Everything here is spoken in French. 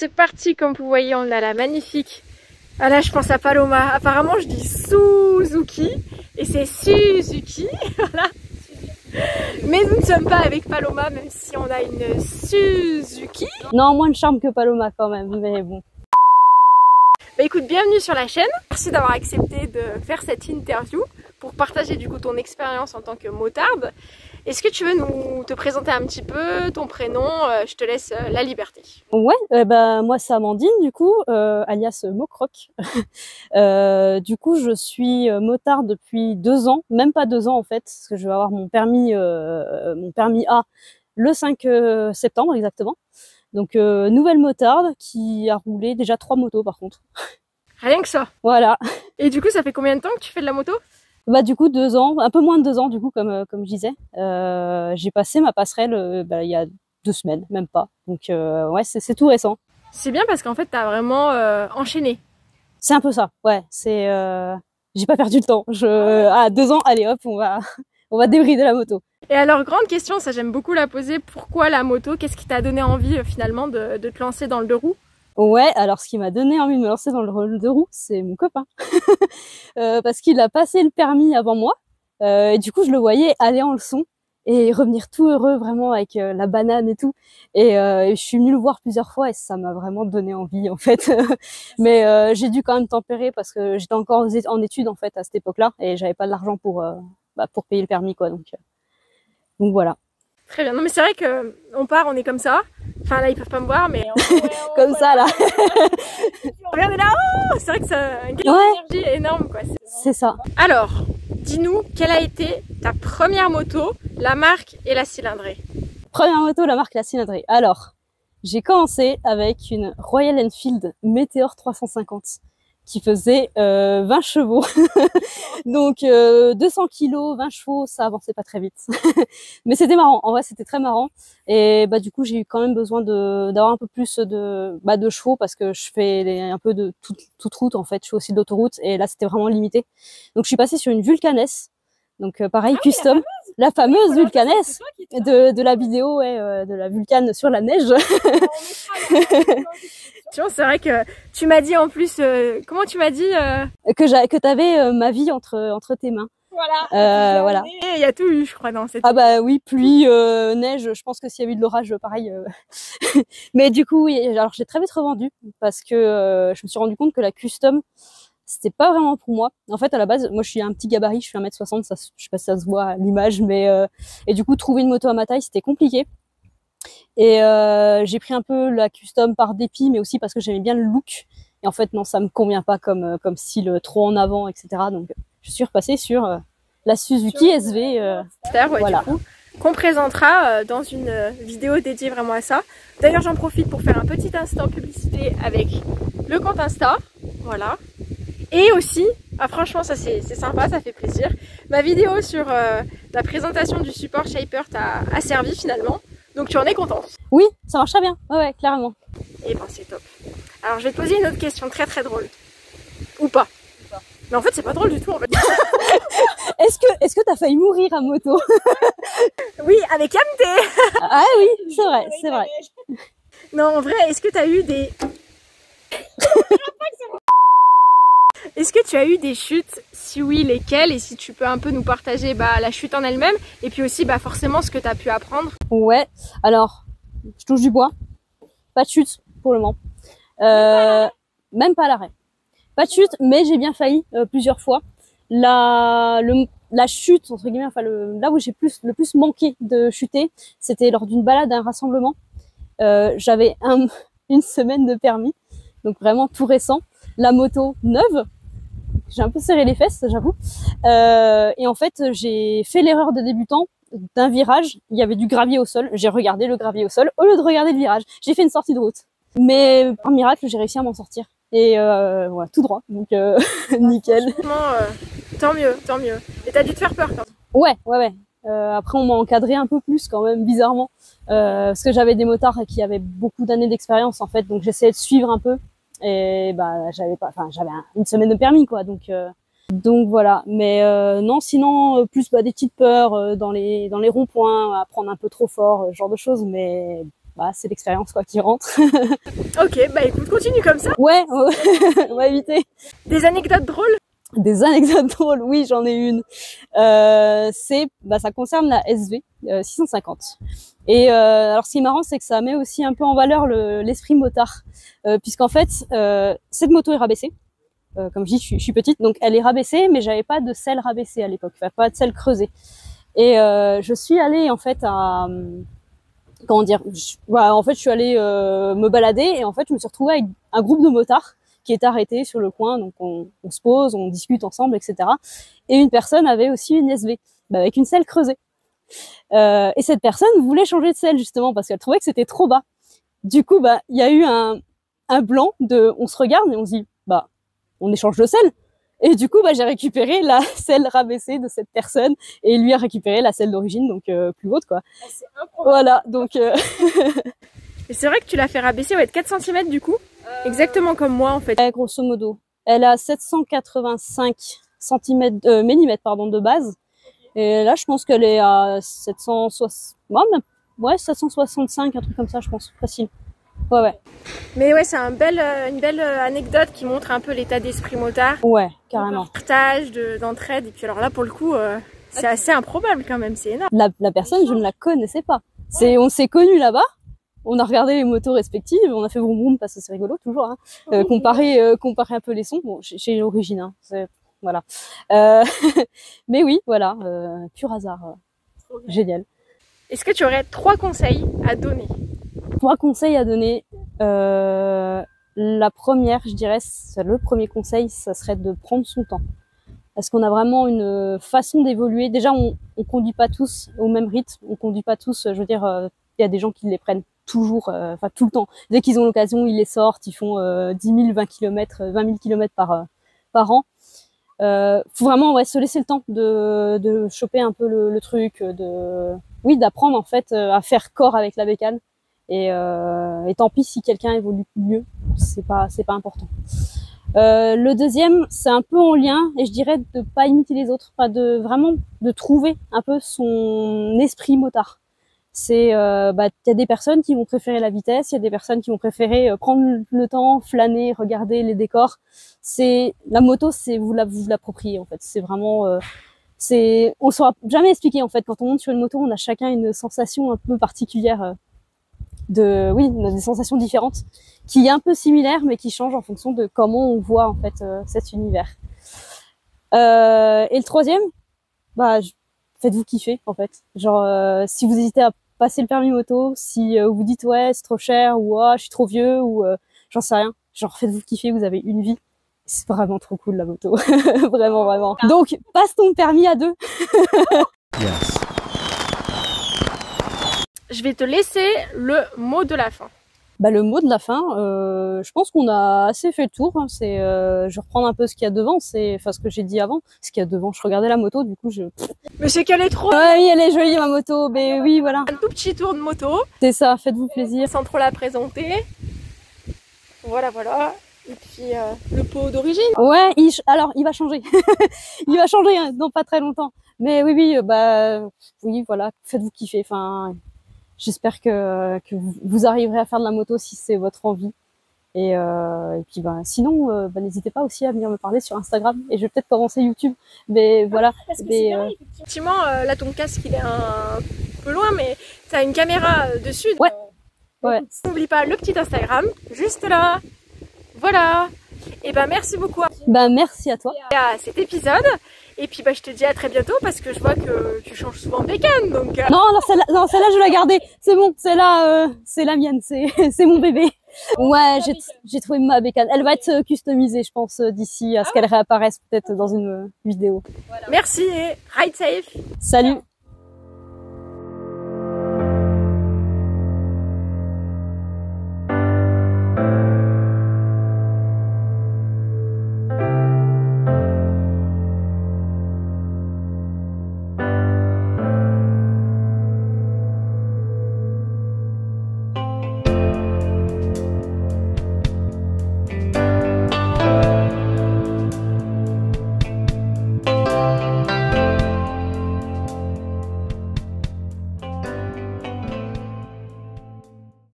c'est parti. Comme vous voyez, on a la magnifique. Ah là, je pense à Paloma. Apparemment, je dis Suzuki et c'est Suzuki. Voilà. Mais nous ne sommes pas avec Paloma, même si on a une Suzuki. Non, moins de charme que Paloma quand même, mais bon. Bah écoute, bienvenue sur la chaîne. Merci d'avoir accepté de faire cette interview pour partager du coup ton expérience en tant que motarde. Est-ce que tu veux nous te présenter un petit peu ton prénom? Je te laisse la liberté. Ouais, moi c'est Amandine du coup, alias Mocroc. Du coup, je suis motarde depuis 2 ans, même pas 2 ans en fait, parce que je vais avoir mon permis A le 5 septembre exactement. Donc nouvelle motarde qui a roulé déjà 3 motos par contre. Rien que ça. Voilà. Et du coup, ça fait combien de temps que tu fais de la moto? Bah du coup 2 ans, un peu moins de 2 ans du coup comme je disais. J'ai passé ma passerelle il y a 2 semaines, même pas. Donc ouais, c'est tout récent. C'est bien parce qu'en fait, t'as vraiment enchaîné. C'est un peu ça. Ouais, c'est j'ai pas perdu le temps. À 2 ans, allez hop, on va débrider la moto. Et alors, grande question, ça j'aime beaucoup la poser. Pourquoi la moto? Qu'est-ce qui t'a donné envie finalement de te lancer dans le 2 roues? Ouais, alors ce qui m'a donné envie de me lancer dans le 2 roues, c'est mon copain. Parce qu'il a passé le permis avant moi. Et du coup, je le voyais aller en leçon et revenir tout heureux vraiment avec la banane et tout. Et je suis venue le voir plusieurs fois et ça m'a vraiment donné envie en fait. Mais j'ai dû quand même tempérer parce que j'étais encore en études en fait à cette époque-là et j'avais pas de l'argent pour payer le permis quoi. Donc voilà. Très bien. Non mais c'est vrai que on part, on est comme ça. Enfin là ils peuvent pas me voir mais comme ça là. Regardez là, oh, c'est vrai que ça a une énergie énorme quoi. C'est ça. Alors, dis-nous quelle a été ta première moto, la marque et la cylindrée? Première moto, la marque, la cylindrée. Alors, j'ai commencé avec une Royal Enfield Meteor 350 qui faisait 20 chevaux. Donc 200 kilos, 20 chevaux, ça avançait pas très vite. Mais c'était marrant, en vrai c'était très marrant. Et du coup j'ai eu quand même besoin d'avoir un peu plus de chevaux parce que je fais un peu de toute route en fait. Je fais aussi de l'autoroute et là c'était vraiment limité. Donc je suis passée sur une Vulcan S. Donc pareil, custom. La fameuse Vulcan S de la vidéo, de la Vulcan sur la neige. C'est vrai que tu m'as dit en plus, comment tu m'as dit que t'avais ma vie entre tes mains. Voilà. Voilà. Et il y a tout eu, je crois, dans cette. Ah bah oui, pluie, neige. Je pense que s'il y a eu de l'orage, pareil. Mais du coup, oui. Alors j'ai très vite revendu parce que je me suis rendu compte que la custom c'était pas vraiment pour moi. En fait, à la base, moi, je suis un petit gabarit, je suis 1m60, ça, je sais pas si ça se voit à l'image, mais et du coup, trouver une moto à ma taille, c'était compliqué. Et j'ai pris un peu la custom par dépit, mais aussi parce que j'aimais bien le look. Et en fait, non, ça me convient pas comme style trop en avant, etc. Donc, je suis repassée sur la Suzuki SV. Voilà. Du coup, qu'on présentera dans une vidéo dédiée vraiment à ça. D'ailleurs, j'en profite pour faire un petit instant publicité avec le compte Insta. Voilà. Et aussi, franchement ça c'est sympa, ça fait plaisir. Ma vidéo sur la présentation du support Shaper a servi finalement, donc tu en es contente? Oui, ça marche très bien, ouais, clairement. Et ben c'est top. Alors je vais te poser une autre question très très drôle. Ou pas. Mais en fait c'est pas drôle du tout en fait. Est-ce que t'as failli mourir à moto? Oui, avec MT. Ah oui, c'est vrai, c'est vrai. Non en vrai, est-ce que t'as eu des... Est-ce que tu as eu des chutes? Si oui, lesquelles? Et si tu peux un peu nous partager la chute en elle-même et puis aussi forcément ce que tu as pu apprendre. Ouais, alors, je touche du bois. Pas de chute pour le moment. Même pas à l'arrêt. Pas de chute, mais j'ai bien failli plusieurs fois. La chute, entre guillemets, enfin là où j'ai le plus manqué de chuter, c'était lors d'une balade à un rassemblement. J'avais une semaine de permis, donc vraiment tout récent. La moto neuve. J'ai un peu serré les fesses, j'avoue. Et en fait, j'ai fait l'erreur de débutant d'un virage. Il y avait du gravier au sol. J'ai regardé le gravier au sol au lieu de regarder le virage. J'ai fait une sortie de route. Mais par miracle, j'ai réussi à m'en sortir. Et voilà, tout droit. Donc nickel. Tant mieux, tant mieux. Et t'as dû te faire peur quand même? Ouais. Après, on m'a encadré un peu plus quand même, bizarrement. Parce que j'avais des motards qui avaient beaucoup d'années d'expérience en fait. Donc j'essayais de suivre un peu. Et j'avais une semaine de permis quoi, donc voilà. Mais non, sinon plus des petites peurs dans les ronds-points, à prendre un peu trop fort, ce genre de choses, mais bah, c'est l'expérience quoi qui rentre. Ok, bah écoute, continue comme ça. Ouais, on va éviter. Des anecdotes drôles? Des anecdotes drôles, oui, j'en ai une. Ça concerne la SV 650. Et alors, ce qui est marrant, c'est que ça met aussi un peu en valeur l'esprit motard, puisqu'en fait, cette moto est rabaissée. Comme je dis, je suis petite, donc elle est rabaissée, mais j'avais pas de selle rabaissée à l'époque, enfin, pas de selle creusée. Et je suis allée en fait à comment dire, en fait, je suis allée me balader et en fait, je me suis retrouvée avec un groupe de motards qui est arrêté sur le coin, donc on se pose, on discute ensemble, etc. Et une personne avait aussi une SV, avec une selle creusée. Et cette personne voulait changer de selle justement parce qu'elle trouvait que c'était trop bas. Du coup, il y a eu un blanc on se regarde et on se dit, on échange de selle. Et du coup, j'ai récupéré la selle rabaissée de cette personne et lui a récupéré la selle d'origine, donc plus haute quoi. C'est improbable. Voilà, donc. Et c'est vrai que tu l'as fait rabaisser, ouais, de 4 cm du coup. Exactement comme moi en fait. Grosso modo, elle a 785 millimètres pardon, de base. Et là, je pense qu'elle est à 760, ouais, 765, un truc comme ça, je pense, facile. Ouais. Mais ouais, c'est une belle anecdote qui montre un peu l'état d'esprit motard. Ouais, carrément. Partage, d'entraide. Et puis alors là, pour le coup, c'est assez improbable quand même, c'est énorme. La personne, je ne la connaissais pas. On s'est connus là-bas. On a regardé les motos respectives, on a fait vroom vroom parce que c'est rigolo toujours, hein. Comparer un peu les sons. Bon, j'ai l'origine, hein. Voilà. Mais oui, voilà, pur hasard. Génial. Est-ce que tu aurais 3 conseils à donner? 3 conseils à donner. La première, je dirais, le premier conseil, ça serait de prendre son temps. Parce qu'on a vraiment une façon d'évoluer. Déjà, on conduit pas tous au même rythme. On conduit pas tous, je veux dire, il y a des gens qui les prennent toujours, tout le temps. Dès qu'ils ont l'occasion, ils les sortent, ils font 10 000, 20 000 kilomètres par an. Faut vraiment se laisser le temps de choper un peu le truc, d'apprendre en fait à faire corps avec la bécane. Et tant pis si quelqu'un évolue mieux, c'est pas important. Le deuxième, c'est un peu en lien, et je dirais de pas imiter les autres, de trouver un peu son esprit motard. Il y a des personnes qui vont préférer la vitesse, il y a des personnes qui vont préférer prendre le temps, flâner, regarder les décors. La moto, c'est vous l'appropriez en fait. C'est vraiment on saura jamais expliquer en fait. Quand on monte sur une moto, on a chacun une sensation un peu particulière on a des sensations différentes qui est un peu similaire mais qui changent en fonction de comment on voit en fait cet univers. Et le troisième, faites-vous kiffer en fait. Genre si vous hésitez à passer le permis moto, si vous dites ouais c'est trop cher ou je suis trop vieux ou j'en sais rien, genre faites-vous kiffer, vous avez une vie. C'est vraiment trop cool la moto. Vraiment. Donc passe ton permis à 2. Yes. Je vais te laisser le mot de la fin. Le mot de la fin, je pense qu'on a assez fait le tour. Hein. Je vais reprendre un peu ce qu'il y a devant, ce que j'ai dit avant. Ce qu'il y a devant, je regardais la moto, du coup Mais c'est qu'elle est trop... Ouais, oui, elle est jolie ma moto, mais oui, voilà. Un tout petit tour de moto. C'est ça, faites-vous plaisir. Sans trop la présenter. Voilà. Et puis le pot d'origine. Ouais, il va changer. Il va changer dans pas très longtemps. Mais oui, voilà, faites-vous kiffer. Enfin, j'espère que vous arriverez à faire de la moto si c'est votre envie. Et puis sinon, n'hésitez pas aussi à venir me parler sur Instagram. Et je vais peut-être commencer YouTube. Mais voilà. Parce que effectivement, là ton casque il est un peu loin, mais tu as une caméra dessus. Ouais. Ouais. N'oublie pas le petit Instagram, juste là. Voilà. Et merci beaucoup. Merci à toi. À cet épisode. Et puis je te dis à très bientôt parce que je vois que tu changes souvent de bécane. Donc Non, celle-là je vais la garder. C'est bon, celle-là c'est la mienne, c'est mon bébé. Ouais, j'ai trouvé ma bécane. Elle va être customisée, je pense, d'ici à ce qu'elle réapparaisse peut-être dans une vidéo. Voilà. Merci et ride safe. Salut.